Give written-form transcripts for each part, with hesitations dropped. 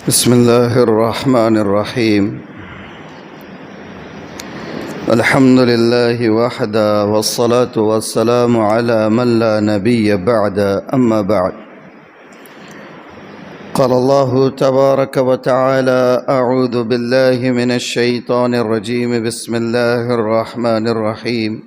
بسم الله الرحمن الرحيم. الحمد لله وحده والصلاة والسلام على من لا نبي بعد أما بعد. قال الله تبارك وتعالى: أعوذ بالله من الشيطان الرجيم. بسم الله الرحمن الرحيم.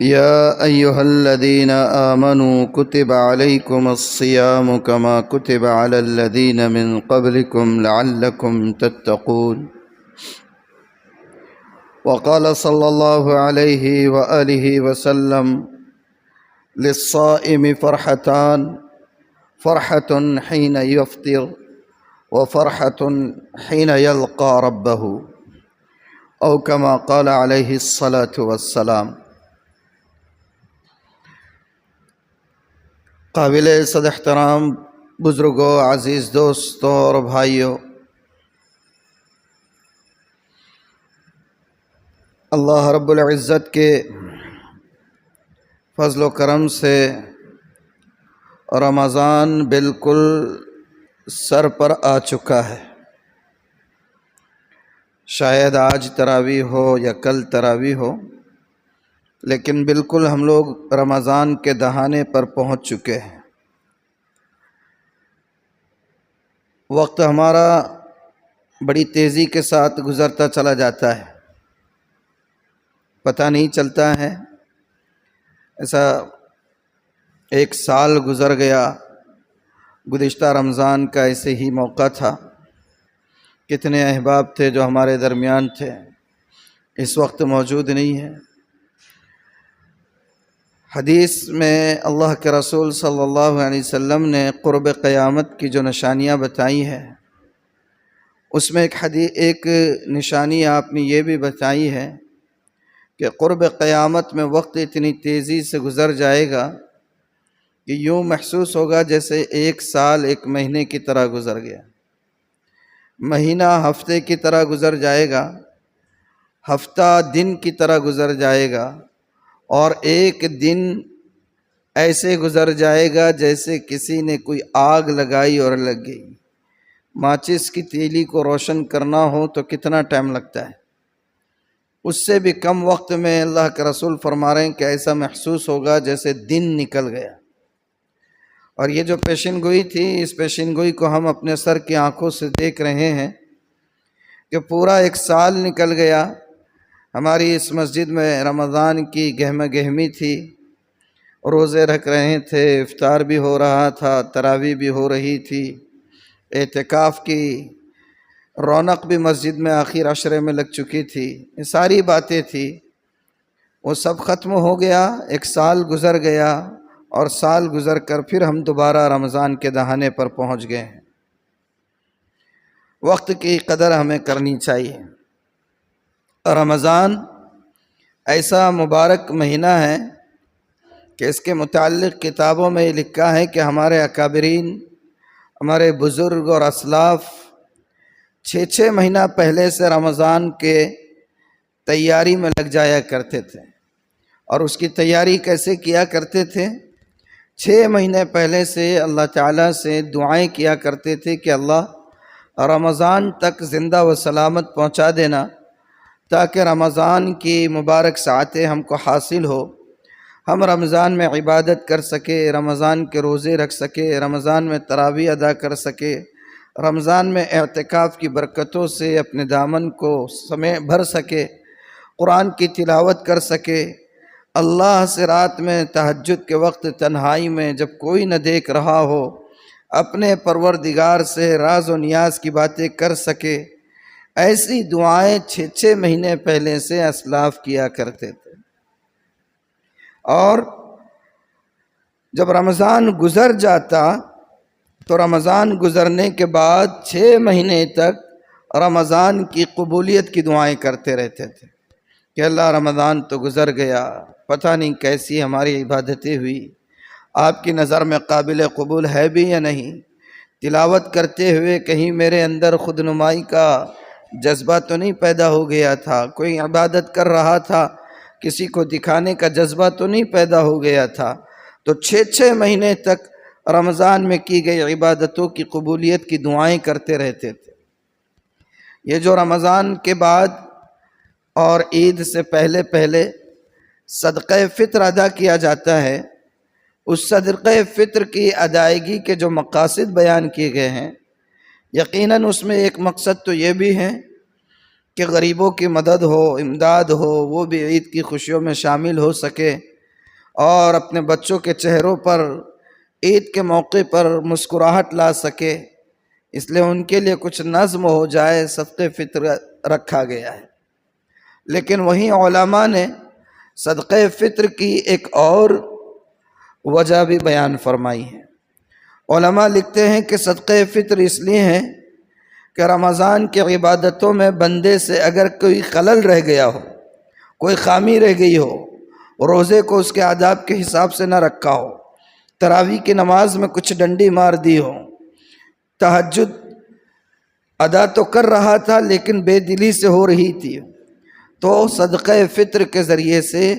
يا أيها الذين آمنوا كتب عليكم الصيام كما كتب على الذين من قبلكم لعلكم تتقون. وقال صلى الله عليه وآله وسلم: للصائم فرحتان، فرحة حين يفطر وفرحة حين يلقى ربه، أو كما قال عليه الصلاة والسلام. قابل صد احترام بزرگوں، عزیز دوستوں اور بھائیوں، اللہ رب العزت کے فضل و کرم سے رمضان بالکل سر پر آ چکا ہے. شاید آج تراویح ہو یا کل تراویح ہو، لیکن بالکل ہم لوگ رمضان کے دہانے پر پہنچ چکے ہیں. وقت ہمارا بڑی تیزی کے ساتھ گزرتا چلا جاتا ہے، پتہ نہیں چلتا ہے. ایسا ایک سال گزر گیا. گزشتہ رمضان کا ایسے ہی موقع تھا. کتنے احباب تھے جو ہمارے درمیان تھے، اس وقت موجود نہیں ہیں. حدیث میں اللہ کے رسول صلی اللہ علیہ وسلم نے قرب قیامت کی جو نشانیاں بتائی ہیں، اس میں ایک نشانی آپ نے یہ بھی بتائی ہے کہ قرب قیامت میں وقت اتنی تیزی سے گزر جائے گا کہ یوں محسوس ہوگا جیسے ایک سال ایک مہینے کی طرح گزر گیا. مہینہ ہفتے کی طرح گزر جائے گا، ہفتہ دن کی طرح گزر جائے گا، اور ایک دن ایسے گزر جائے گا جیسے کسی نے کوئی آگ لگائی اور لگ گئی. ماچس کی تیلی کو روشن کرنا ہو تو کتنا ٹائم لگتا ہے، اس سے بھی کم وقت میں اللہ کے رسول فرما رہے ہیں کہ ایسا محسوس ہوگا جیسے دن نکل گیا. اور یہ جو پیشن گوئی تھی، اس پیشن گوئی کو ہم اپنے سر کی آنکھوں سے دیکھ رہے ہیں کہ پورا ایک سال نکل گیا. ہماری اس مسجد میں رمضان کی گہمہ گہمی تھی، روزے رکھ رہے تھے، افطار بھی ہو رہا تھا، تراویح بھی ہو رہی تھی، اعتکاف کی رونق بھی مسجد میں آخر عشرے میں لگ چکی تھی. یہ ساری باتیں تھی، وہ سب ختم ہو گیا. ایک سال گزر گیا، اور سال گزر کر پھر ہم دوبارہ رمضان کے دہانے پر پہنچ گئے ہیں. وقت کی قدر ہمیں کرنی چاہیے. رمضان ایسا مبارک مہینہ ہے کہ اس کے متعلق کتابوں میں یہ لکھا ہے کہ ہمارے اکابرین، ہمارے بزرگ اور اسلاف 6 مہینہ پہلے سے رمضان کے تیاری میں لگ جایا کرتے تھے. اور اس کی تیاری کیسے کیا کرتے تھے؟ 6 مہینے پہلے سے اللہ تعالیٰ سے دعائیں کیا کرتے تھے کہ اللہ رمضان تک زندہ و سلامت پہنچا دینا، تاکہ رمضان کی مبارک ساعتیں ہم کو حاصل ہو، ہم رمضان میں عبادت کر سکے، رمضان کے روزے رکھ سکے، رمضان میں تراویح ادا کر سکے، رمضان میں اعتکاف کی برکتوں سے اپنے دامن کو بھر سکے، قرآن کی تلاوت کر سکے، اللہ سے رات میں تہجد کے وقت تنہائی میں جب کوئی نہ دیکھ رہا ہو اپنے پروردگار سے راز و نیاز کی باتیں کر سکے. ایسی دعائیں 6 مہینے پہلے سے اسلاف کیا کرتے تھے. اور جب رمضان گزر جاتا تو رمضان گزرنے کے بعد 6 مہینے تک رمضان کی قبولیت کی دعائیں کرتے رہتے تھے کہ اللہ رمضان تو گزر گیا، پتہ نہیں کیسی ہماری عبادتیں ہوئی، آپ کی نظر میں قابل قبول ہے بھی یا نہیں. تلاوت کرتے ہوئے کہیں میرے اندر خود نمائی کا جذبہ تو نہیں پیدا ہو گیا تھا، کوئی عبادت کر رہا تھا کسی کو دکھانے کا جذبہ تو نہیں پیدا ہو گیا تھا. تو 6 مہینے تک رمضان میں کی گئی عبادتوں کی قبولیت کی دعائیں کرتے رہتے تھے۔ یہ جو رمضان کے بعد اور عید سے پہلے پہلے صدقہ فطر ادا کیا جاتا ہے، اس صدقہ فطر کی ادائیگی کے جو مقاصد بیان کیے گئے ہیں، یقیناً اس میں ایک مقصد تو یہ بھی ہے کہ غریبوں کی مدد ہو، امداد ہو، وہ بھی عید کی خوشیوں میں شامل ہو سکے اور اپنے بچوں کے چہروں پر عید کے موقع پر مسکراہٹ لا سکے، اس لیے ان کے لیے کچھ نظم ہو جائے، صدقہ فطر رکھا گیا ہے۔ لیکن وہیں علماء نے صدقہ فطر کی ایک اور وجہ بھی بیان فرمائی ہے۔ علماء لکھتے ہیں کہ صدقہ فطر اس لیے ہے کہ رمضان کی عبادتوں میں بندے سے اگر کوئی خلل رہ گیا ہو، کوئی خامی رہ گئی ہو، روزے کو اس کے آداب کے حساب سے نہ رکھا ہو، تراویح کی نماز میں کچھ ڈنڈی مار دی ہو، تہجد ادا تو کر رہا تھا لیکن بے دلی سے ہو رہی تھی، تو صدقہ فطر کے ذریعے سے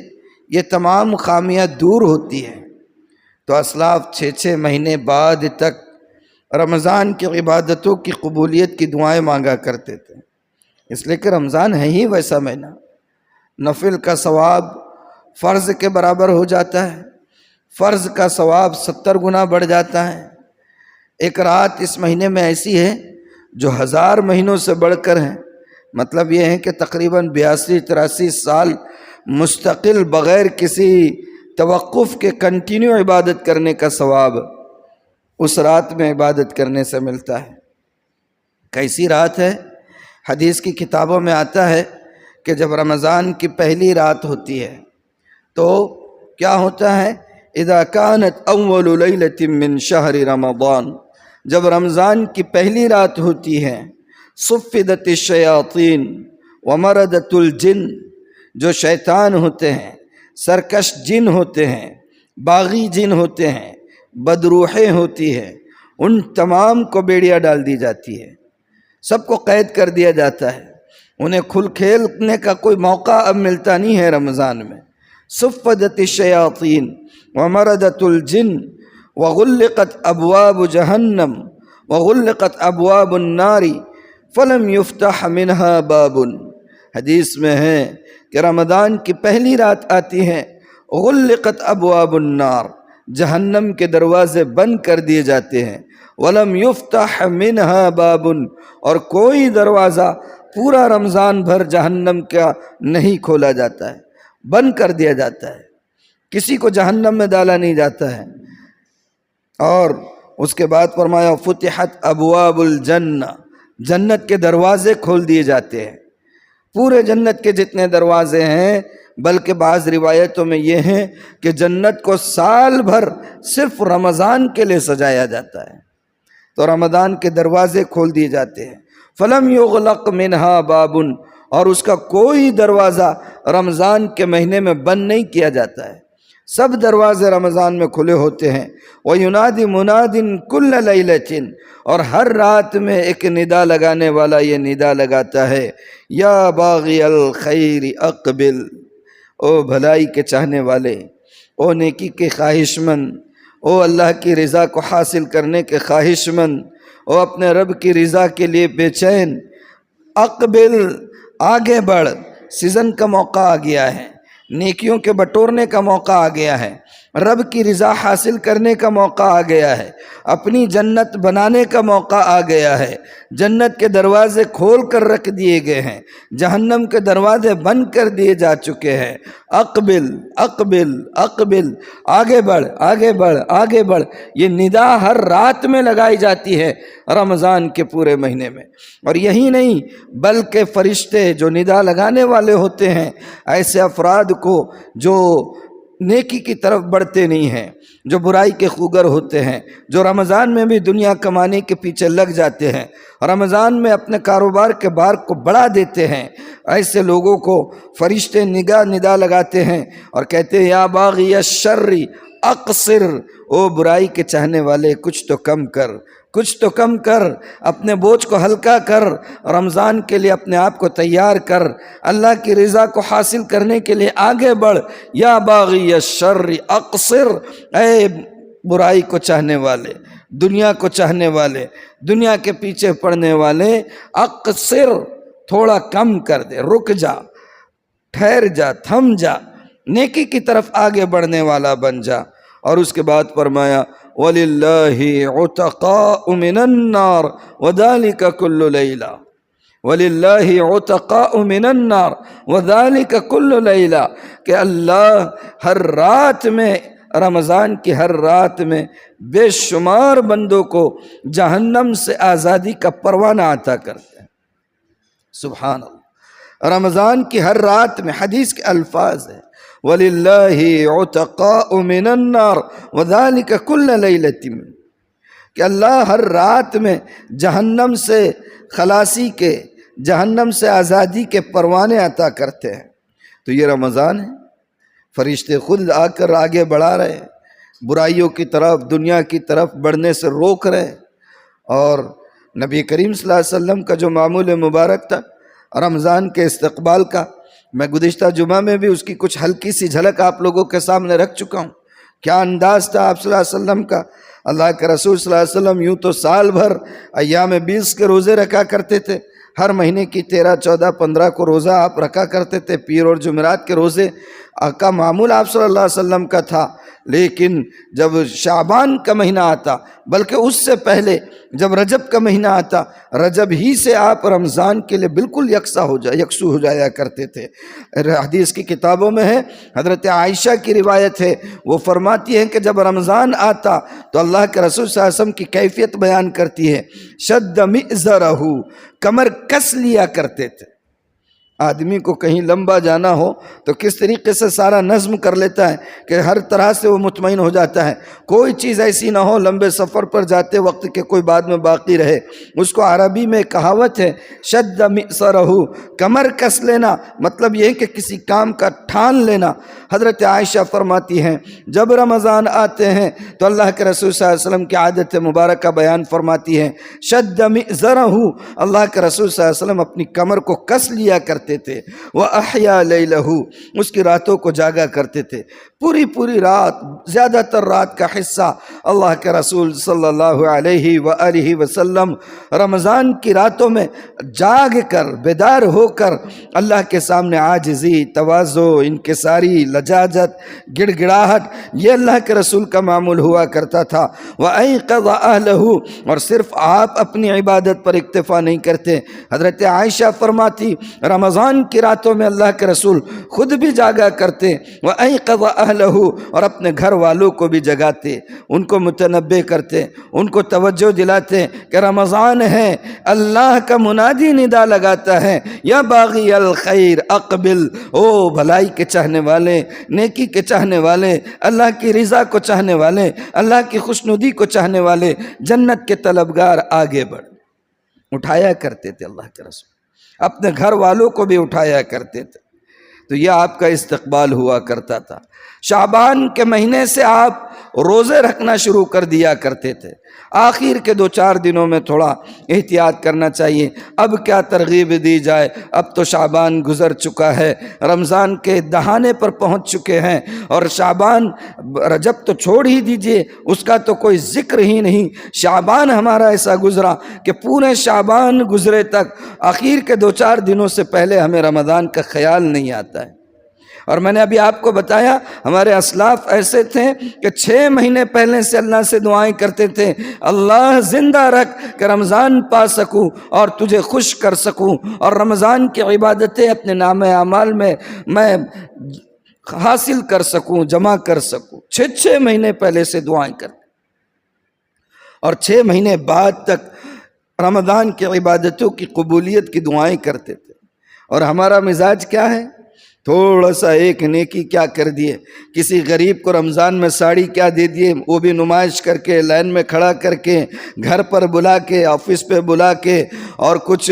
یہ تمام خامیاں دور ہوتی ہیں۔ تو اسلاف 6 مہینے بعد تک رمضان کی عبادتوں کی قبولیت کی دعائیں مانگا کرتے تھے، اس لیے کہ رمضان ہے ہی ویسا مہینہ، نفل کا ثواب فرض کے برابر ہو جاتا ہے، فرض کا ثواب 70 گنا بڑھ جاتا ہے۔ ایک رات اس مہینے میں ایسی ہے جو 1000 مہینوں سے بڑھ کر ہے، مطلب یہ ہے کہ تقریباً 82-83 سال مستقل بغیر کسی توقف کے کنٹینیو عبادت کرنے کا ثواب اس رات میں عبادت کرنے سے ملتا ہے۔ کیسی رات ہے؟ حدیث کی کتابوں میں آتا ہے کہ جب رمضان کی پہلی رات ہوتی ہے تو کیا ہوتا ہے؟ اذا كانت اول لیلۃ من شہر رمضان، جب رمضان کی پہلی رات ہوتی ہے، صفدت الشیاطین ومردت الجن، جو شیطان ہوتے ہیں، سرکش جن ہوتے ہیں، باغی جن ہوتے ہیں، بدروحیں ہوتی ہیں، ان تمام کو بیڑیا ڈال دی جاتی ہے، سب کو قید کر دیا جاتا ہے، انہیں کھل کھیلنے کا کوئی موقع اب ملتا نہیں ہے رمضان میں۔ صفدت الشیاطین ومردت الجن وغلقت ابواب جہنم وغلقت ابواب النار فلم یفتح منہا باب۔ حدیث میں ہے کہ رمضان کی پہلی رات آتی ہے، غلقت ابواب النار، جہنم کے دروازے بند کر دیے جاتے ہیں، ولم یفتح منہا باب، اور کوئی دروازہ پورا رمضان بھر جہنم کا نہیں کھولا جاتا ہے، بند کر دیا جاتا ہے، کسی کو جہنم میں ڈالا نہیں جاتا ہے۔ اور اس کے بعد فرمایا فتحت ابواب الجنہ، جنت کے دروازے کھول دیے جاتے ہیں، پورے جنت کے جتنے دروازے ہیں، بلکہ بعض روایتوں میں یہ ہیں کہ جنت کو سال بھر صرف رمضان کے لیے سجایا جاتا ہے، تو رمضان کے دروازے کھول دیے جاتے ہیں۔ فلم یغلق منہا باب، اور اس کا کوئی دروازہ رمضان کے مہینے میں بند نہیں کیا جاتا ہے، سب دروازے رمضان میں کھلے ہوتے ہیں۔ وَيُنَادِ مُنَادٍ كُلَّ لَيْلَةٍ، اور ہر رات میں ایک ندا لگانے والا یہ ندا لگاتا ہے، یا باغی الخیر اقبل، او بھلائی کے چاہنے والے، او نیکی کے خواہش مند، او اللہ کی رضا کو حاصل کرنے کے خواہش مند، او اپنے رب کی رضا کے لیے بے چین، اقبل، آگے بڑھ، سیزن کا موقع آ گیا ہے، نیکیوں کے بٹورنے کا موقع آ گیا ہے، رب کی رضا حاصل کرنے کا موقع آ گیا ہے، اپنی جنت بنانے کا موقع آ گیا ہے، جنت کے دروازے کھول کر رکھ دیے گئے ہیں، جہنم کے دروازے بند کر دیے جا چکے ہیں۔ اقبل اقبل اقبل، آگے بڑھ آگے بڑھ آگے بڑھ، یہ ندا ہر رات میں لگائی جاتی ہے رمضان کے پورے مہینے میں۔ اور یہی نہیں بلکہ فرشتے جو ندا لگانے والے ہوتے ہیں، ایسے افراد کو جو نیکی کی طرف بڑھتے نہیں ہیں، جو برائی کے خوگر ہوتے ہیں، جو رمضان میں بھی دنیا کمانے کے پیچھے لگ جاتے ہیں، رمضان میں اپنے کاروبار کے بار کو بڑھا دیتے ہیں، ایسے لوگوں کو فرشتے ندا لگاتے ہیں اور کہتے ہیں یا باغی الشر اقصر، او برائی کے چاہنے والے کچھ تو کم کر، کچھ تو کم کر، اپنے بوجھ کو ہلکا کر، رمضان کے لیے اپنے آپ کو تیار کر، اللہ کی رضا کو حاصل کرنے کے لیے آگے بڑھ۔ یا باغی الشر اقصر، اے برائی کو چاہنے والے، دنیا کو چاہنے والے، دنیا کے پیچھے پڑنے والے، اقصر، تھوڑا کم کر دے، رک جا، ٹھہر جا، تھم جا، نیکی کی طرف آگے بڑھنے والا بن جا۔ اور اس کے بعد فرمایا وَلِلَّهِ عُتَقَاءُ مِنَ النَّارِ وَذَلِكَ كُلُّ لَيْلَةٍ، وَلِلَّهِ عُتَقَاءُ مِنَ النَّارِ وَذَلِكَ كُلُّ لَيْلَةٍ، کہ اللہ ہر رات میں، رمضان کی ہر رات میں بے شمار بندوں کو جہنم سے آزادی کا پروانہ عطا کرتے ہیں۔ سبحان اللہ، رمضان کی ہر رات میں، حدیث کے الفاظ ہیں وَلِلَّهِ عُتَقَاءُ مِنَ النَّارِ وَذَلِكَ كُلَّ لَيْلَةٍ، کہ اللہ ہر رات میں جہنم سے خلاصی کے، جہنم سے آزادی کے پروانے عطا کرتے ہیں۔ تو یہ رمضان ہے، فرشتے خود آ کر آگے بڑھا رہے ہیں، برائیوں کی طرف، دنیا کی طرف بڑھنے سے روک رہے ہیں۔ اور نبی کریم صلی اللہ علیہ وسلم کا جو معمول مبارک تھا رمضان کے استقبال کا، میں گزشتہ جمعہ میں بھی اس کی کچھ ہلکی سی جھلک آپ لوگوں کے سامنے رکھ چکا ہوں۔ کیا انداز تھا آپ صلی اللہ علیہ وسلم کا۔ اللہ کے رسول صلی اللہ علیہ وسلم یوں تو سال بھر ایام 20 کے روزے رکھا کرتے تھے، ہر مہینے کی 13، 14، 15 کو روزہ آپ رکھا کرتے تھے، پیر اور جمعرات کے روزے کا معمول آپ صلی اللہ علیہ وسلم کا تھا۔ لیکن جب شعبان کا مہینہ آتا، بلکہ اس سے پہلے جب رجب کا مہینہ آتا، رجب ہی سے آپ رمضان کے لیے بالکل یکسو ہو جایا کرتے تھے۔ حدیث کی کتابوں میں ہے، حضرت عائشہ کی روایت ہے، وہ فرماتی ہیں کہ جب رمضان آتا تو اللہ کے رسول صلی اللہ علیہ وسلم کی کیفیت بیان کرتی ہے، شد مئزرہ، کمر کس لیا کرتے تھے۔ آدمی کو کہیں لمبا جانا ہو تو کس طریقے سے سارا نظم کر لیتا ہے کہ ہر طرح سے وہ مطمئن ہو جاتا ہے، کوئی چیز ایسی نہ ہو لمبے سفر پر جاتے وقت کہ کوئی بعد میں باقی رہے۔ اس کو عربی میں کہاوت ہے شد مئزرہ، کمر کس لینا، مطلب یہ ہے کہ کسی کام کا ٹھان لینا۔ حضرت عائشہ فرماتی ہیں جب رمضان آتے ہیں تو اللہ کے رسول صلی اللہ علیہ وسلم کی عادت مبارکہ بیان فرماتی ہے، شد مئزرہ، اللہ کے رسول صلی اللہ علیہ وسلم اپنی کمر کو کس لیا کرتے تھے، وَأَحْيَا لَيْلَهُ، اس کی راتوں کو جاگا کرتے تھے۔ پوری رات، زیادہ تر رات کا حصہ اللہ کے رسول صلی اللہ علیہ وآلہ وسلم رمضان کی راتوں میں جاگ کر، بیدار ہو کر اللہ کے سامنے عاجزی، تواضع، انکساری، لجاجت، گڑ گڑاہٹ، یہ اللہ کے رسول کا معمول ہوا کرتا تھا۔ وَأَيْقَظَ أَهْلَهُ، اور صرف آپ اپنی عبادت پر اکتفا نہیں کرتے، حضرت عائشہ فرماتی رمضان کی راتوں میں اللہ کے رسول خود بھی جاگا کرتے، وَأَيْقَظَ أَهْلَهُ، اور اپنے گھر والوں کو بھی جگاتے، ان کو متنبہ کرتے، ان کو توجہ دلاتے کہ رمضان ہے۔ اللہ کا منادی ندا لگاتا ہے، یا باغی الخیر اقبل، او بھلائی کے چاہنے والے، نیکی کے چاہنے والے، اللہ کی رضا کو چاہنے والے، اللہ کی خوشنودی کو چاہنے والے، جنت کے طلبگار آگے بڑھ۔ اٹھایا کرتے تھے اللہ کے رسول، اپنے گھر والوں کو بھی اٹھایا کرتے تھے۔ تو یہ آپ کا استقبال ہوا کرتا تھا۔ شعبان کے مہینے سے آپ روزے رکھنا شروع کر دیا کرتے تھے۔ آخر کے 2-4 دنوں میں تھوڑا احتیاط کرنا چاہیے۔ اب کیا ترغیب دی جائے، اب تو شعبان گزر چکا ہے، رمضان کے دہانے پر پہنچ چکے ہیں، اور شعبان، رجب تو چھوڑ ہی دیجئے، اس کا تو کوئی ذکر ہی نہیں۔ شعبان ہمارا ایسا گزرا کہ پورے شعبان گزرے تک آخر کے 2-4 دنوں سے پہلے ہمیں رمضان کا خیال نہیں آتا ہے۔ اور میں نے ابھی آپ کو بتایا ہمارے اسلاف ایسے تھے کہ 6 مہینے پہلے سے اللہ سے دعائیں کرتے تھے، اللہ زندہ رکھ کہ رمضان پا سکوں اور تجھے خوش کر سکوں، اور رمضان کی عبادتیں اپنے نام اعمال میں حاصل کر سکوں، جمع کر سکوں۔ 6 مہینے پہلے سے دعائیں کرتے، اور 6 مہینے بعد تک رمضان کی عبادتوں کی قبولیت کی دعائیں کرتے تھے۔ اور ہمارا مزاج کیا ہے؟ تھوڑا سا ایک نیکی کیا کر دیے، کسی غریب کو رمضان میں ساڑی کیا دے دیے، وہ بھی نمائش کر کے، لائن میں کھڑا کر کے، گھر پر بلا کے، آفس پہ بلا کے، اور کچھ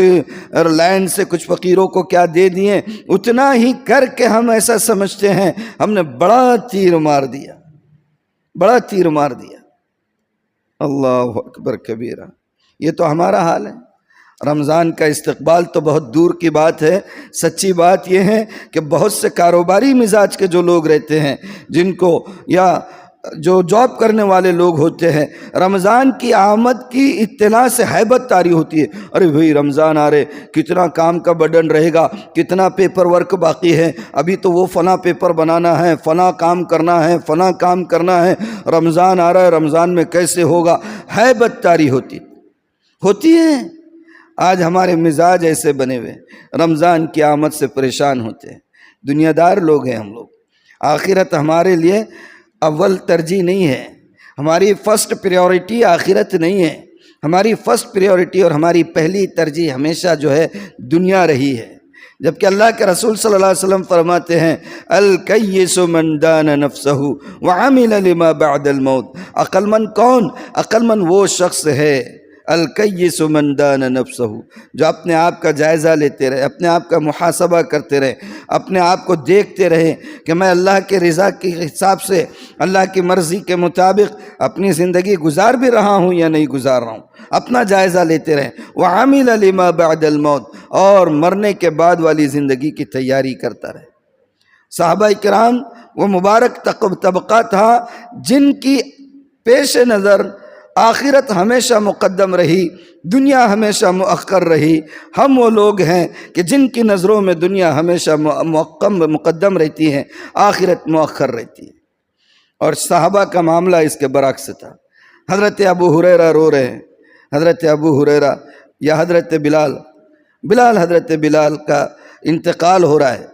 لائن سے کچھ فقیروں کو کیا دے دیے، اتنا ہی کر کے ہم ایسا سمجھتے ہیں ہم نے بڑا تیر مار دیا، بڑا تیر مار دیا۔ اللہ اکبر کبیرہ، یہ تو ہمارا حال ہے۔ رمضان کا استقبال تو بہت دور کی بات ہے۔ سچی بات یہ ہے کہ بہت سے کاروباری مزاج کے جو لوگ رہتے ہیں، جن کو یا جو جاب کرنے والے لوگ ہوتے ہیں، رمضان کی آمد کی اطلاع سے ہیبت طاری ہوتی ہے. ارے بھئی رمضان آ رہے، کتنا کام کا برڈن رہے گا، کتنا پیپر ورک باقی ہے، ابھی تو وہ فلاں پیپر بنانا ہے، فلاں کام کرنا ہے، فلاں کام کرنا ہے، رمضان آ رہا ہے، رمضان میں کیسے ہوگا، ہیبت طاری ہوتی ہے. آج ہمارے مزاج ایسے بنے ہوئے، رمضان کی آمد سے پریشان ہوتے ہیں. دنیا دار لوگ ہیں ہم لوگ. آخرت ہمارے لیے اول ترجیح نہیں ہے، ہماری فرسٹ پریورٹی آخرت نہیں ہے. ہماری فرسٹ پریورٹی اور ہماری پہلی ترجیح ہمیشہ جو ہے دنیا رہی ہے. جبکہ اللہ کے رسول صلی اللہ علیہ وسلم فرماتے ہیں الکیس من دان نفسہ وعمل لما بعد الموت. عقل مند کون؟ عقل مند وہ شخص ہے الکیس من دان نفسہ، جو اپنے آپ کا جائزہ لیتے رہے، اپنے آپ کا محاسبہ کرتے رہے، اپنے آپ کو دیکھتے رہے کہ میں اللہ کے رضا کے حساب سے، اللہ کی مرضی کے مطابق اپنی زندگی گزار بھی رہا ہوں یا نہیں گزار رہا ہوں، اپنا جائزہ لیتے رہے. وعمل لما بعد الموت، اور مرنے کے بعد والی زندگی کی تیاری کرتا رہے. صحابہ کرام وہ مبارک طبقہ تھا جن کی پیش نظر آخرت ہمیشہ مقدم رہی، دنیا ہمیشہ مؤخر رہی. ہم وہ لوگ ہیں کہ جن کی نظروں میں دنیا ہمیشہ مقدم رہتی ہے، آخرت مؤخر رہتی ہے. اور صحابہ کا معاملہ اس کے برعکس تھا. حضرت ابو ہریرہ رو رہے ہیں، حضرت ابو ہریرہ یا حضرت بلال حضرت بلال کا انتقال ہو رہا ہے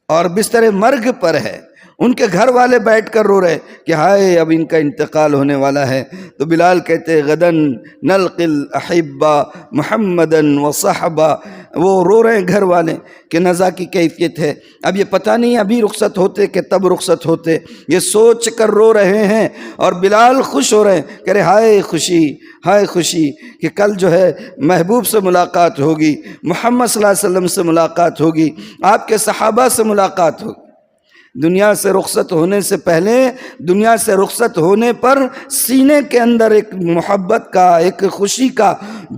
اور بستر مرگ پر ہے. ان کے گھر والے بیٹھ کر رو رہے کہ ہائے اب ان کا انتقال ہونے والا ہے. تو بلال کہتے غدن نلقی الاحبا محمدن وصحبا. وہ رو رہے ہیں گھر والے کہ نزا کی کیفیت ہے، اب یہ پتہ نہیں ابھی رخصت ہوتے کہ تب رخصت ہوتے، یہ سوچ کر رو رہے ہیں. اور بلال خوش ہو رہے ہیں، کہہ رہے ہائے خوشی، ہائے خوشی کہ کل جو ہے محبوب سے ملاقات ہوگی، محمد صلی اللہ علیہ وسلم سے ملاقات ہوگی، آپ کے صحابہ سے ملاقات ہوگی. دنیا سے رخصت ہونے سے پہلے، دنیا سے رخصت ہونے پر سینے کے اندر ایک محبت کا، ایک خوشی کا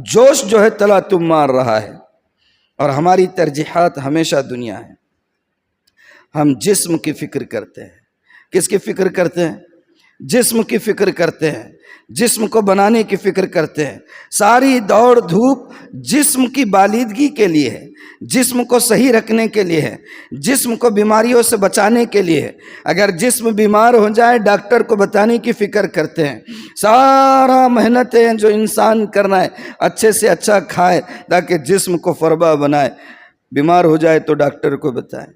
جوش جو ہے تلاتم مار رہا ہے. اور ہماری ترجیحات ہمیشہ دنیا ہے. ہم جسم کی فکر کرتے ہیں. کس کی فکر کرتے ہیں؟ جسم کی فکر کرتے ہیں، جسم کو بنانے کی فکر کرتے ہیں. ساری دوڑ دھوپ جسم کی بالیدگی کے لیے ہے، جسم کو صحیح رکھنے کے لیے ہے، جسم کو بیماریوں سے بچانے کے لیے ہے. اگر جسم بیمار ہو جائے ڈاکٹر کو بتانے کی فکر کرتے ہیں. سارا محنتیں جو انسان کرنا ہے اچھے سے اچھا کھائے تاکہ جسم کو فربا بنائے، بیمار ہو جائے تو ڈاکٹر کو بتائے.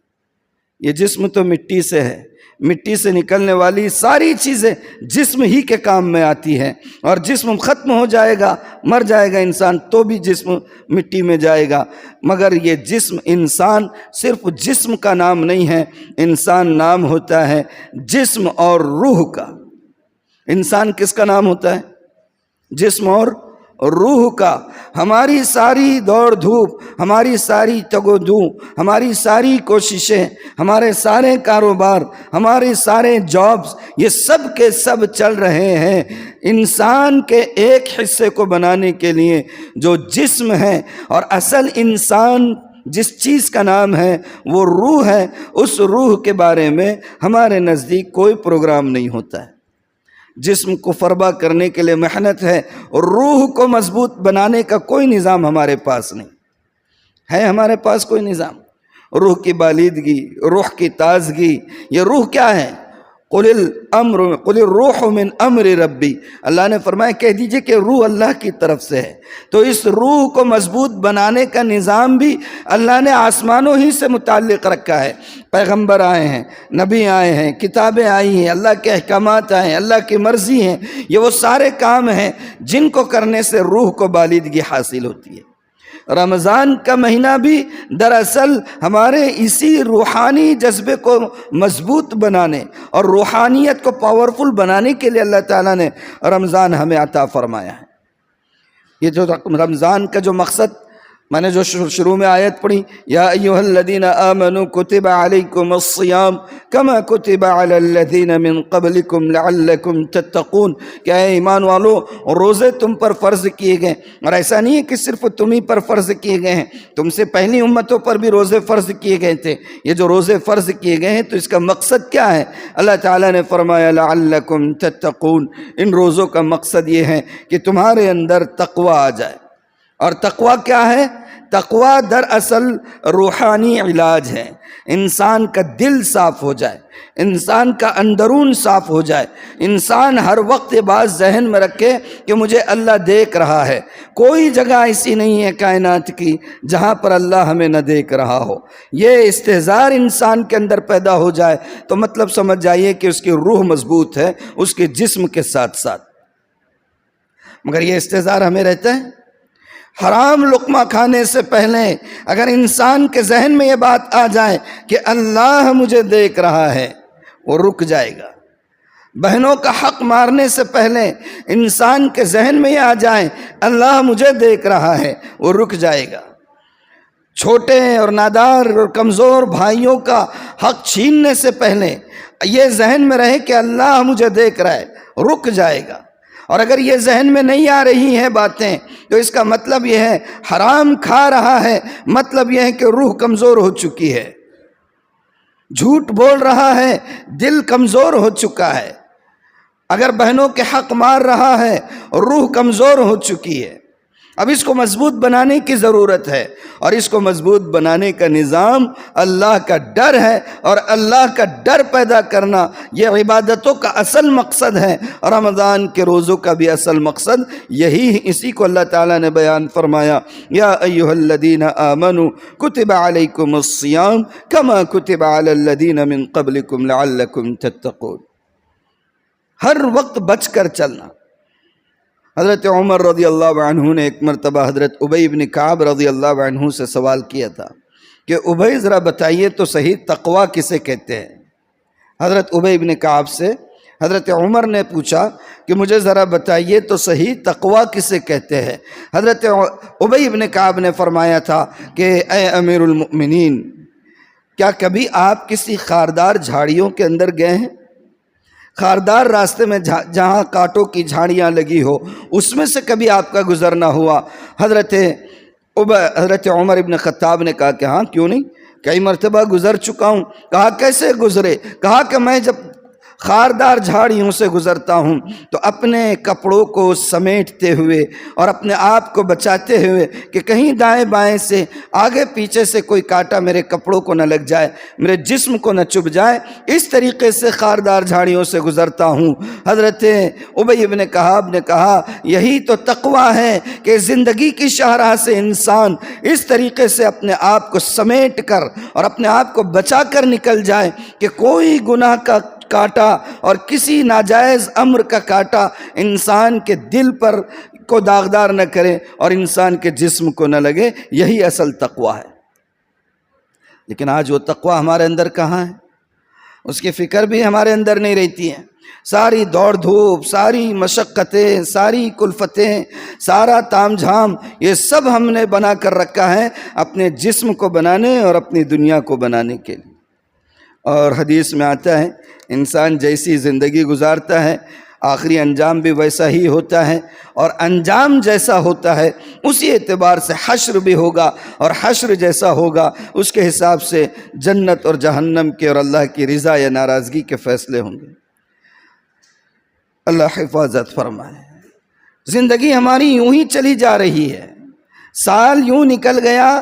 یہ جسم تو مٹی سے ہے، مٹی سے نکلنے والی ساری چیزیں جسم ہی کے کام میں آتی ہیں. اور جسم ختم ہو جائے گا، مر جائے گا انسان تو بھی جسم مٹی میں جائے گا. مگر یہ جسم، انسان صرف جسم کا نام نہیں ہے، انسان نام ہوتا ہے جسم اور روح کا. انسان کس کا نام ہوتا ہے؟ جسم اور روح کا. ہماری ساری دوڑ دھوپ، ہماری ساری تگ و دو، ہماری ساری کوششیں، ہمارے سارے کاروبار، ہمارے سارے جابز، یہ سب کے سب چل رہے ہیں انسان کے ایک حصے کو بنانے کے لیے جو جسم ہے. اور اصل انسان جس چیز کا نام ہے وہ روح ہے. اس روح کے بارے میں ہمارے نزدیک کوئی پروگرام نہیں ہوتا ہے. جسم کو فربا کرنے کے لیے محنت ہے، روح کو مضبوط بنانے کا کوئی نظام ہمارے پاس نہیں ہے. ہمارے پاس کوئی نظام. روح کی بالیدگی، روح کی تازگی، یہ روح کیا ہے؟ قل الروح من امر ربی. اللہ نے فرمایا کہہ دیجئے کہ روح اللہ کی طرف سے ہے. تو اس روح کو مضبوط بنانے کا نظام بھی اللہ نے آسمانوں ہی سے متعلق رکھا ہے. پیغمبر آئے ہیں، نبی آئے ہیں، کتابیں آئی ہیں، اللہ کے احکامات آئے ہیں، اللہ کی مرضی ہیں. یہ وہ سارے کام ہیں جن کو کرنے سے روح کو بالیدگی حاصل ہوتی ہے. رمضان کا مہینہ بھی دراصل ہمارے اسی روحانی جذبے کو مضبوط بنانے اور روحانیت کو پاورفل بنانے کے لیے اللہ تعالیٰ نے رمضان ہمیں عطا فرمایا ہے. یہ جو رمضان کا جو مقصد میں نے جو شروع میں آیت پڑھی، یا ایھا الذین آمنوا کتب علیکم الصیام کما کتب علی الذین من قبلکم لعلکم تتقون، کہ اے ایمان والو روزے تم پر فرض کیے گئے، اور ایسا نہیں ہے کہ صرف تم ہی پر فرض کیے گئے ہیں، تم سے پہلی امتوں پر بھی روزے فرض کیے گئے تھے۔ یہ جو روزے فرض کیے گئے ہیں تو اس کا مقصد کیا ہے؟ اللہ تعالیٰ نے فرمایا لعلکم تتقون، ان روزوں کا مقصد یہ ہے کہ تمہارے اندر تقوی آ جائے۔ اور تقوی کیا ہے؟ تقوی دراصل روحانی علاج ہے، انسان کا دل صاف ہو جائے، انسان کا اندرون صاف ہو جائے، انسان ہر وقت یہ بات ذہن میں رکھے کہ مجھے اللہ دیکھ رہا ہے۔ کوئی جگہ ایسی نہیں ہے کائنات کی جہاں پر اللہ ہمیں نہ دیکھ رہا ہو۔ یہ استحضار انسان کے اندر پیدا ہو جائے تو مطلب سمجھ جائیے کہ اس کی روح مضبوط ہے اس کے جسم کے ساتھ ساتھ۔ مگر یہ استحضار ہمیں رہتا ہے؟ حرام لقمہ کھانے سے پہلے اگر انسان کے ذہن میں یہ بات آ جائے کہ اللہ مجھے دیکھ رہا ہے، وہ رک جائے گا۔ بہنوں کا حق مارنے سے پہلے انسان کے ذہن میں یہ آ جائے اللہ مجھے دیکھ رہا ہے، وہ رک جائے گا۔ چھوٹے اور نادار اور کمزور بھائیوں کا حق چھیننے سے پہلے یہ ذہن میں رہے کہ اللہ مجھے دیکھ رہا ہے، رک جائے گا۔ اور اگر یہ ذہن میں نہیں آ رہی ہیں باتیں تو اس کا مطلب یہ ہے حرام کھا رہا ہے، مطلب یہ ہے کہ روح کمزور ہو چکی ہے، جھوٹ بول رہا ہے، دل کمزور ہو چکا ہے۔ اگر بہنوں کے حق مار رہا ہے، روح کمزور ہو چکی ہے۔ اب اس کو مضبوط بنانے کی ضرورت ہے، اور اس کو مضبوط بنانے کا نظام اللہ کا ڈر ہے، اور اللہ کا ڈر پیدا کرنا یہ عبادتوں کا اصل مقصد ہے، اور رمضان کے روزوں کا بھی اصل مقصد یہی ہے۔ اسی کو اللہ تعالیٰ نے بیان فرمایا، یا ایھا الذین آمنوا کتب علیکم الصیام کما کتب علی الذین من قبلکم لعلکم تتقون۔ ہر وقت بچ کر چلنا۔ حضرت عمر رضی اللہ عنہ نے ایک مرتبہ حضرت ابی بن کعب رضی اللہ عنہ سے سوال کیا تھا کہ ابی ذرا بتائیے تو صحیح تقوی کسے کہتے ہیں؟ حضرت ابی بن کعب سے حضرت عمر نے پوچھا کہ مجھے ذرا بتائیے تو صحیح تقوی کسے کہتے ہیں؟ حضرت ابی بن کعب نے فرمایا تھا کہ اے امیر المؤمنین، کیا کبھی آپ کسی خاردار جھاڑیوں کے اندر گئے ہیں؟ خاردار راستے میں جہاں کانٹوں کی جھاڑیاں لگی ہو اس میں سے کبھی آپ کا گزرنا ہوا؟ حضرت عمر ابن خطاب نے کہا کہ ہاں، کیوں نہیں، کئی مرتبہ گزر چکا ہوں۔ کہا کیسے گزرے؟ کہا کہ میں جب خاردار جھاڑیوں سے گزرتا ہوں تو اپنے کپڑوں کو سمیٹتے ہوئے اور اپنے آپ کو بچاتے ہوئے کہ کہیں دائیں بائیں سے آگے پیچھے سے کوئی کانٹا میرے کپڑوں کو نہ لگ جائے، میرے جسم کو نہ چبھ جائے، اس طریقے سے خاردار جھاڑیوں سے گزرتا ہوں۔ حضرت ابی بن کعب نے کہا یہی تو تقوی ہے کہ زندگی کی شاہراہ سے انسان اس طریقے سے اپنے آپ کو سمیٹ کر اور اپنے آپ کو بچا کر نکل جائے کہ کوئی گناہ کا کانٹا اور کسی ناجائز امر کا کانٹا انسان کے دل پر کو داغدار نہ کرے اور انسان کے جسم کو نہ لگے۔ یہی اصل تقوی ہے۔ لیکن آج وہ تقوی ہمارے اندر کہاں ہے؟ اس کی فکر بھی ہمارے اندر نہیں رہتی ہے۔ ساری دوڑ دھوپ، ساری مشقتیں، ساری کلفتیں، سارا تام جھام، یہ سب ہم نے بنا کر رکھا ہے اپنے جسم کو بنانے اور اپنی دنیا کو بنانے کے لیے۔ اور حدیث میں آتا ہے انسان جیسی زندگی گزارتا ہے آخری انجام بھی ویسا ہی ہوتا ہے، اور انجام جیسا ہوتا ہے اسی اعتبار سے حشر بھی ہوگا، اور حشر جیسا ہوگا اس کے حساب سے جنت اور جہنم کے اور اللہ کی رضا یا ناراضگی کے فیصلے ہوں گے۔ اللہ حفاظت فرمائے۔ زندگی ہماری یوں ہی چلی جا رہی ہے، سال یوں نکل گیا،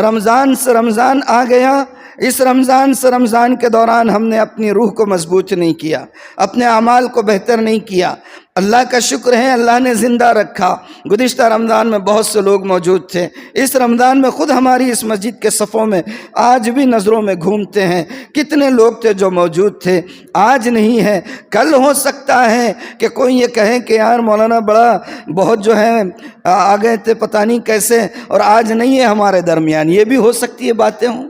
رمضان سے رمضان آ گیا، اس رمضان سے رمضان کے دوران ہم نے اپنی روح کو مضبوط نہیں کیا، اپنے اعمال کو بہتر نہیں کیا۔ اللہ کا شکر ہے اللہ نے زندہ رکھا۔ گزشتہ رمضان میں بہت سے لوگ موجود تھے، اس رمضان میں خود ہماری اس مسجد کے صفوں میں آج بھی نظروں میں گھومتے ہیں کتنے لوگ تھے جو موجود تھے، آج نہیں ہے۔ کل ہو سکتا ہے کہ کوئی یہ کہے کہ یار مولانا بہت جو ہے آ گئے تھے پتہ نہیں کیسے اور آج نہیں ہے ہمارے درمیان، یہ بھی ہو سکتی ہے باتیں ہوں۔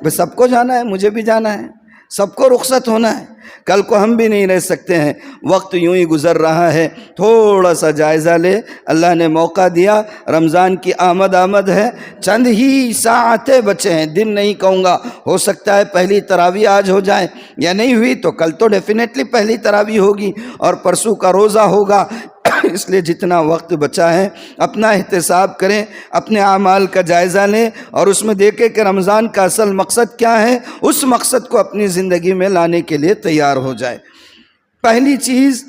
بس سب کو جانا ہے، مجھے بھی جانا ہے، سب کو رخصت ہونا ہے، کل کو ہم بھی نہیں رہ سکتے ہیں، وقت یوں ہی گزر رہا ہے، تھوڑا سا جائزہ لے، اللہ نے موقع دیا، رمضان کی آمد ہے، چند ہی ساعتیں بچے ہیں، دن نہیں کہوں گا، ہو سکتا ہے پہلی تراویح آج ہو جائے، یا نہیں ہوئی تو کل تو ڈیفینیٹلی پہلی تراویح ہوگی اور پرسوں کا روزہ ہوگا۔ اس لیے جتنا وقت بچا ہے اپنا احتساب کریں، اپنے اعمال کا جائزہ لیں اور اس میں دیکھیں کہ رمضان کا اصل مقصد کیا ہے، اس مقصد کو اپنی زندگی میں لانے کے لیے تیار ہو جائے۔ پہلی چیز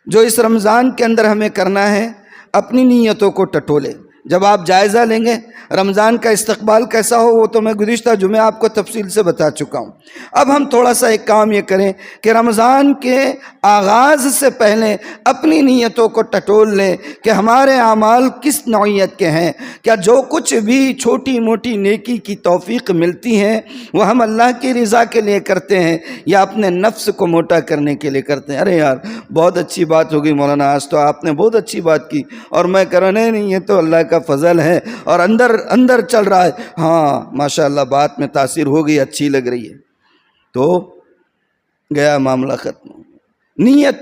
جو اس رمضان کے اندر ہمیں کرنا ہے، اپنی نیتوں کو ٹٹولے۔ جب آپ جائزہ لیں گے رمضان کا استقبال کیسا ہو، وہ تو میں گزشتہ جمعہ آپ کو تفصیل سے بتا چکا ہوں۔ اب ہم تھوڑا سا ایک کام یہ کریں کہ رمضان کے آغاز سے پہلے اپنی نیتوں کو ٹٹول لیں کہ ہمارے اعمال کس نوعیت کے ہیں، کیا جو کچھ بھی چھوٹی موٹی نیکی کی توفیق ملتی ہے وہ ہم اللہ کی رضا کے لیے کرتے ہیں یا اپنے نفس کو موٹا کرنے کے لیے کرتے ہیں۔ ارے یار بہت اچھی بات ہوگی مولانا، آج تو آپ نے بہت اچھی بات کی، اور میں کہہ رہا نہیں یہ تو اللہ کا فضل ہے، اور اندر چل رہا ہے، ہاں ماشاءاللہ بات میں تاثیر ہو گئی، اچھی لگ رہی ہے، تو گیا معاملہ ختم۔ نیت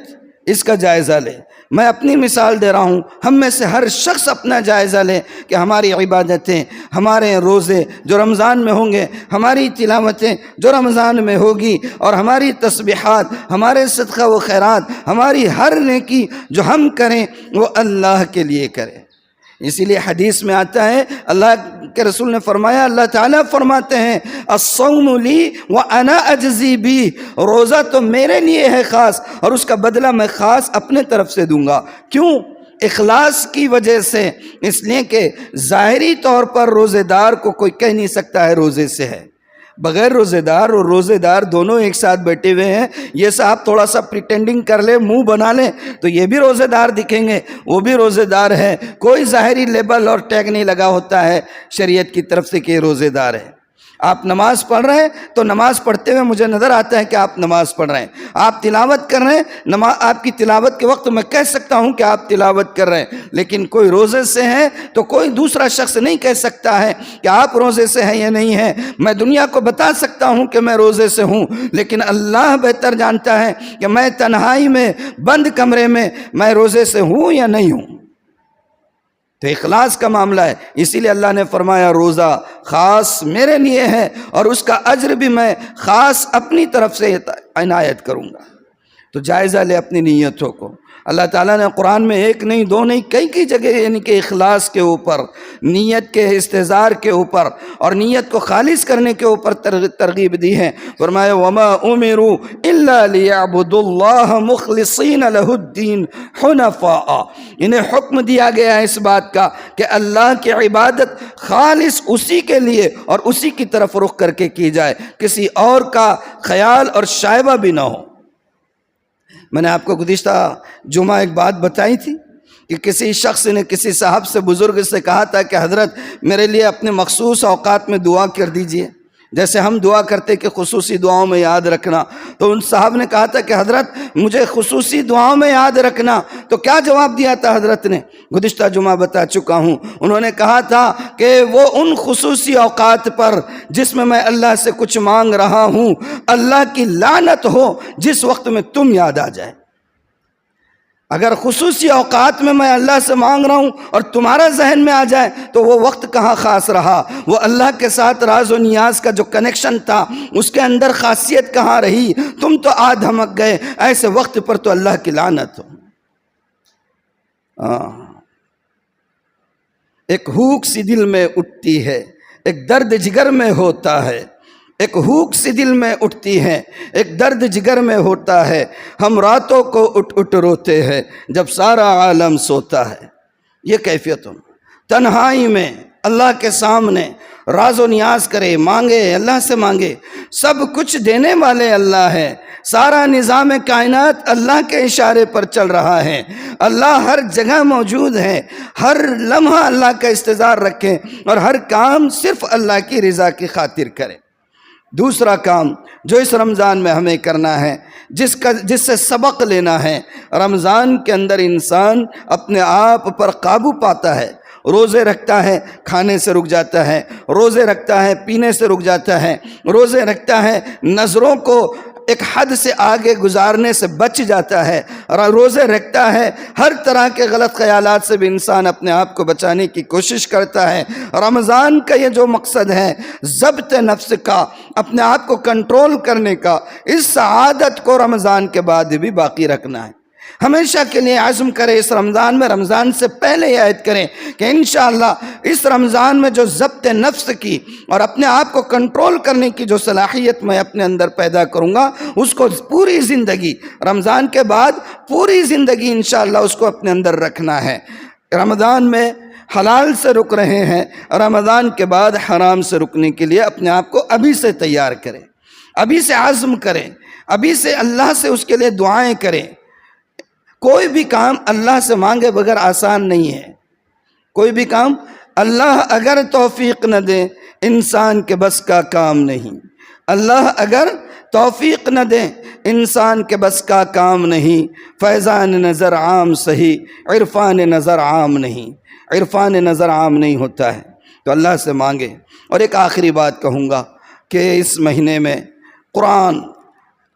اس کا جائزہ لے۔ میں اپنی مثال دے رہا ہوں، ہم میں سے ہر شخص اپنا جائزہ لے کہ ہماری عبادتیں، ہمارے روزے جو رمضان میں ہوں گے، ہماری تلاوتیں جو رمضان میں ہوگی، اور ہماری تسبیحات، ہمارے صدقہ و خیرات، ہماری ہر نیکی جو ہم کریں وہ اللہ کے لیے کریں۔ اسی لیے حدیث میں آتا ہے، اللہ کے رسول نے فرمایا، اللہ تعالیٰ فرماتے ہیں الصوم لی وانا اجزی بی، روزہ تو میرے لیے ہے خاص اور اس کا بدلہ میں خاص اپنے طرف سے دوں گا۔ کیوں؟ اخلاص کی وجہ سے، اس لیے کہ ظاہری طور پر روزے دار کو کوئی کہہ نہیں سکتا ہے روزے سے ہے، بغیر روزے دار اور روزے دار دونوں ایک ساتھ بیٹھے ہوئے ہیں، یہ صاحب تھوڑا سا پریٹینڈنگ کر لے، منہ بنا لے تو یہ بھی روزے دار دکھیں گے، وہ بھی روزے دار ہے، کوئی ظاہری لیبل اور ٹیگ نہیں لگا ہوتا ہے شریعت کی طرف سے کہ یہ روزے دار ہے۔ آپ نماز پڑھ رہے ہیں تو نماز پڑھتے ہوئے مجھے نظر آتا ہے کہ آپ نماز پڑھ رہے ہیں، آپ تلاوت کر رہے ہیں، آپ کی تلاوت کے وقت میں کہہ سکتا ہوں کہ آپ تلاوت کر رہے ہیں، لیکن کوئی روزے سے ہے تو کوئی دوسرا شخص نہیں کہہ سکتا ہے کہ آپ روزے سے ہیں یا نہیں ہیں۔ میں دنیا کو بتا سکتا ہوں کہ میں روزے سے ہوں، لیکن اللہ بہتر جانتا ہے کہ میں تنہائی میں بند کمرے میں میں روزے سے ہوں یا نہیں ہوں۔ تو اخلاص کا معاملہ ہے، اسی لیے اللہ نے فرمایا روزہ خاص میرے لیے ہے اور اس کا اجر بھی میں خاص اپنی طرف سے عنایت کروں گا۔ تو جائزہ لے اپنی نیتوں کو۔ اللہ تعالیٰ نے قرآن میں ایک نہیں دو نہیں کئی جگہ یعنی کہ اخلاص کے اوپر، نیت کے استحضار کے اوپر اور نیت کو خالص کرنے کے اوپر ترغیب دی ہے۔ فرمایا وَمَا أُمِرُوا إِلَّا لِيَعْبُدُوا اللَّهَ مُخْلِصِينَ لَهُ الدِّينَ حُنَفَاءَ، انہیں حکم دیا گیا ہے اس بات کا کہ اللہ کی عبادت خالص اسی کے لیے اور اسی کی طرف رخ کر کے کی جائے، کسی اور کا خیال اور شائبہ بھی نہ ہو۔ میں نے آپ کو گزشتہ جمعہ ایک بات بتائی تھی کہ کسی شخص نے کسی صاحب سے، بزرگ سے کہا تھا کہ حضرت میرے لیے اپنے مخصوص اوقات میں دعا کر دیجئے، جیسے ہم دعا کرتے کہ خصوصی دعاؤں میں یاد رکھنا۔ تو ان صاحب نے کہا تھا کہ حضرت مجھے خصوصی دعاؤں میں یاد رکھنا، تو کیا جواب دیا تھا حضرت نے؟ گزشتہ جمعہ بتا چکا ہوں۔ انہوں نے کہا تھا کہ وہ ان خصوصی اوقات پر جس میں میں اللہ سے کچھ مانگ رہا ہوں، اللہ کی لعنت ہو جس وقت میں تم یاد آ جائے۔ اگر خصوصی اوقات میں میں اللہ سے مانگ رہا ہوں اور تمہارا ذہن میں آ جائے تو وہ وقت کہاں خاص رہا، وہ اللہ کے ساتھ راز و نیاز کا جو کنیکشن تھا اس کے اندر خاصیت کہاں رہی؟ تم تو آدھ دھمک گئے، ایسے وقت پر تو اللہ کی لعنت ہو۔ ایک ہوک سی دل میں اٹھتی ہے، ایک درد جگر میں ہوتا ہے، ایک ہوک سی دل میں اٹھتی ہے، ایک درد جگر میں ہوتا ہے، ہم راتوں کو اٹھ اٹھ روتے ہیں جب سارا عالم سوتا ہے۔ یہ کیفیت ہو، تنہائی میں اللہ کے سامنے راز و نیاز کرے، مانگے، اللہ سے مانگے۔ سب کچھ دینے والے اللہ ہے، سارا نظام کائنات اللہ کے اشارے پر چل رہا ہے، اللہ ہر جگہ موجود ہے، ہر لمحہ اللہ کا استحضار رکھیں اور ہر کام صرف اللہ کی رضا کی خاطر کریں۔ دوسرا کام جو اس رمضان میں ہمیں کرنا ہے، جس سے سبق لینا ہے، رمضان کے اندر انسان اپنے آپ پر قابو پاتا ہے روزے رکھتا ہے کھانے سے رک جاتا ہے، روزے رکھتا ہے پینے سے رک جاتا ہے، روزے رکھتا ہے نظروں کو ایک حد سے آگے گزارنے سے بچ جاتا ہے، اور روزے رکھتا ہے ہر طرح کے غلط خیالات سے بھی انسان اپنے آپ کو بچانے کی کوشش کرتا ہے۔ رمضان کا یہ جو مقصد ہے ضبط نفس کا، اپنے آپ کو کنٹرول کرنے کا، اس عادت کو رمضان کے بعد بھی باقی رکھنا ہے۔ ہمیشہ کے لیے عزم کرے اس رمضان میں، رمضان سے پہلے یہ عہد کریں کہ انشاءاللہ اس رمضان میں جو ضبط نفس کی اور اپنے آپ کو کنٹرول کرنے کی جو صلاحیت میں اپنے اندر پیدا کروں گا، اس کو پوری زندگی، رمضان کے بعد پوری زندگی انشاءاللہ اس کو اپنے اندر رکھنا ہے۔ رمضان میں حلال سے رک رہے ہیں، رمضان کے بعد حرام سے رکنے کے لیے اپنے آپ کو ابھی سے تیار کریں، ابھی سے عزم کریں، ابھی سے اللہ سے اس کے لیے دعائیں کریں۔ کوئی بھی کام اللہ سے مانگے بغیر آسان نہیں ہے، کوئی بھی کام اللہ اگر توفیق نہ دے انسان کے بس کا کام نہیں، اللہ اگر توفیق نہ دے انسان کے بس کا کام نہیں۔ فیضان نظر عام صحیح، عرفان نظر عام نہیں، عرفان نظر عام نہیں ہوتا ہے، تو اللہ سے مانگے۔ اور ایک آخری بات کہوں گا کہ اس مہینے میں قرآن،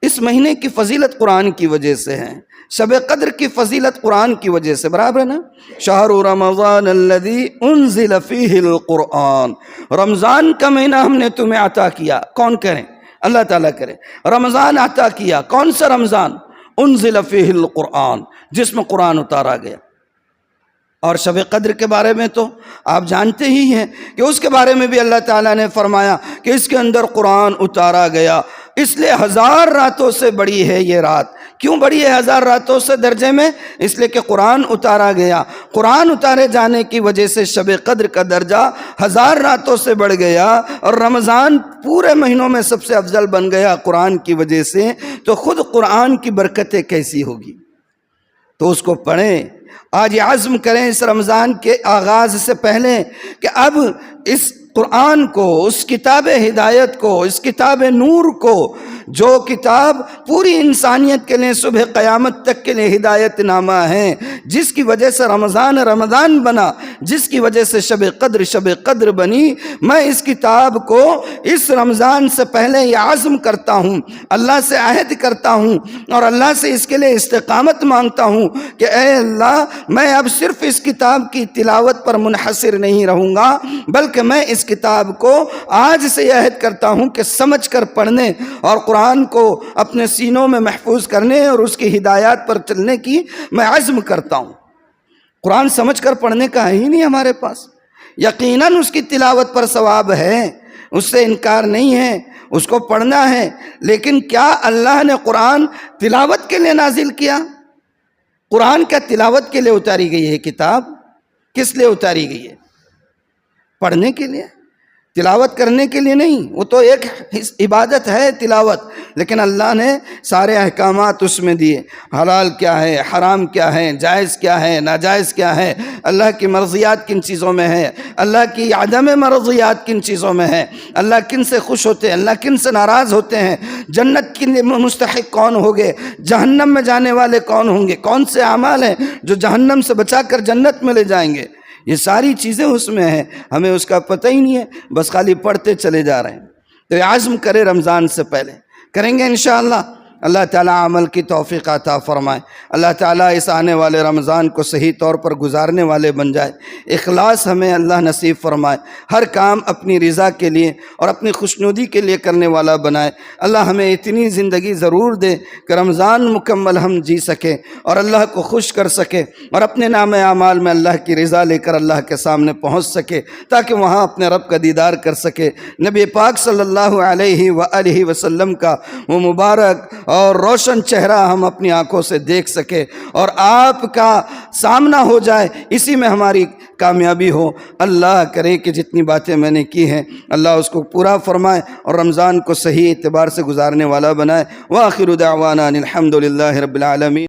اس مہینے کی فضیلت قرآن کی وجہ سے ہے، شب قدر کی فضیلت قرآن کی وجہ سے، برابر ہے نا؟ شہر رمضان الذی انزل فیہ القرآن، رمضان کا مہینہ ہم نے تمہیں عطا کیا، کون کریں؟ اللہ تعالیٰ کرے۔ رمضان عطا کیا، کون سا رمضان؟ انزل فیہ القرآن، جس میں قرآن اتارا گیا۔ اور شب قدر کے بارے میں تو آپ جانتے ہی ہیں کہ اس کے بارے میں بھی اللہ تعالیٰ نے فرمایا کہ اس کے اندر قرآن اتارا گیا، اس لیے 1000 راتوں سے بڑی ہے یہ رات۔ کیوں بڑی ہے 1000 راتوں سے درجے میں؟ اس لیے کہ قرآن اتارا گیا، قرآن اتارے جانے کی وجہ سے شب قدر کا درجہ 1000 راتوں سے بڑھ گیا، اور رمضان پورے مہینوں میں سب سے افضل بن گیا قرآن کی وجہ سے۔ تو خود قرآن کی برکتیں کیسی ہوگی؟ تو اس کو پڑھیں، آج عزم کریں اس رمضان کے آغاز سے پہلے کہ اب اس قرآن کو، اس کتاب ہدایت کو، اس کتاب نور کو، جو کتاب پوری انسانیت کے لیے صبح قیامت تک کے لیے ہدایت نامہ ہے، جس کی وجہ سے رمضان بنا، جس کی وجہ سے شب قدر بنی، میں اس کتاب کو اس رمضان سے پہلے یہ عزم کرتا ہوں، اللہ سے عہد کرتا ہوں اور اللہ سے اس کے لیے استقامت مانگتا ہوں کہ اے اللہ، میں اب صرف اس کتاب کی تلاوت پر منحصر نہیں رہوں گا، بلکہ میں اس کتاب کو آج سے یہ عہد کرتا ہوں کہ سمجھ کر پڑھنے اور قرآن کو اپنے سینوں میں محفوظ کرنے اور اس کی ہدایات پر چلنے کی میں عزم کرتا ہوں۔ قرآن سمجھ کر پڑھنے کا ہے ہی نہیں ہمارے پاس، یقیناً اس کی تلاوت پر ثواب ہے، اس سے انکار نہیں ہے، اس کو پڑھنا ہے، لیکن کیا اللہ نے قرآن تلاوت کے لیے نازل کیا؟ قرآن کا تلاوت کے لیے اتاری گئی ہے کتاب؟ کس لیے اتاری گئی ہے؟ پڑھنے کے لیے، تلاوت کرنے کے لیے نہیں۔ وہ تو ایک عبادت ہے تلاوت، لیکن اللہ نے سارے احکامات اس میں دیے، حلال کیا ہے، حرام کیا ہے، جائز کیا ہے، ناجائز کیا ہے، اللہ کی مرضیات کن چیزوں میں ہے، اللہ کی عدم مرضیات کن چیزوں میں ہے، اللہ کن سے خوش ہوتے ہیں، اللہ کن سے ناراض ہوتے ہیں، جنت کے لیے مستحق کون ہوگے، جہنم میں جانے والے کون ہوں گے، کون سے اعمال ہیں جو جہنم سے بچا کر جنت میں لے جائیں گے، یہ ساری چیزیں اس میں ہیں، ہمیں اس کا پتہ ہی نہیں ہے، بس خالی پڑھتے چلے جا رہے ہیں۔ تو یہ عزم کرے رمضان سے پہلے، کریں گے انشاءاللہ، اللہ تعالیٰ عمل کی توفیق عطا فرمائے، اللہ تعالیٰ اس آنے والے رمضان کو صحیح طور پر گزارنے والے بن جائے، اخلاص ہمیں اللہ نصیب فرمائے، ہر کام اپنی رضا کے لیے اور اپنی خوشنودی کے لیے کرنے والا بنائے۔ اللہ ہمیں اتنی زندگی ضرور دے کہ رمضان مکمل ہم جی سکیں اور اللہ کو خوش کر سکے اور اپنے نام اعمال میں اللہ کی رضا لے کر اللہ کے سامنے پہنچ سکے، تاکہ وہاں اپنے رب کا دیدار کر سکے، نبی پاک صلی اللہ علیہ وآلہ وسلم کا وہ مبارک اور روشن چہرہ ہم اپنی آنکھوں سے دیکھ سکے اور آپ کا سامنا ہو جائے، اسی میں ہماری کامیابی ہو۔ اللہ کرے کہ جتنی باتیں میں نے کی ہیں اللہ اس کو پورا فرمائے اور رمضان کو صحیح اعتبار سے گزارنے والا بنائے۔ وآخر دعوانا الحمد للہ رب العالمین۔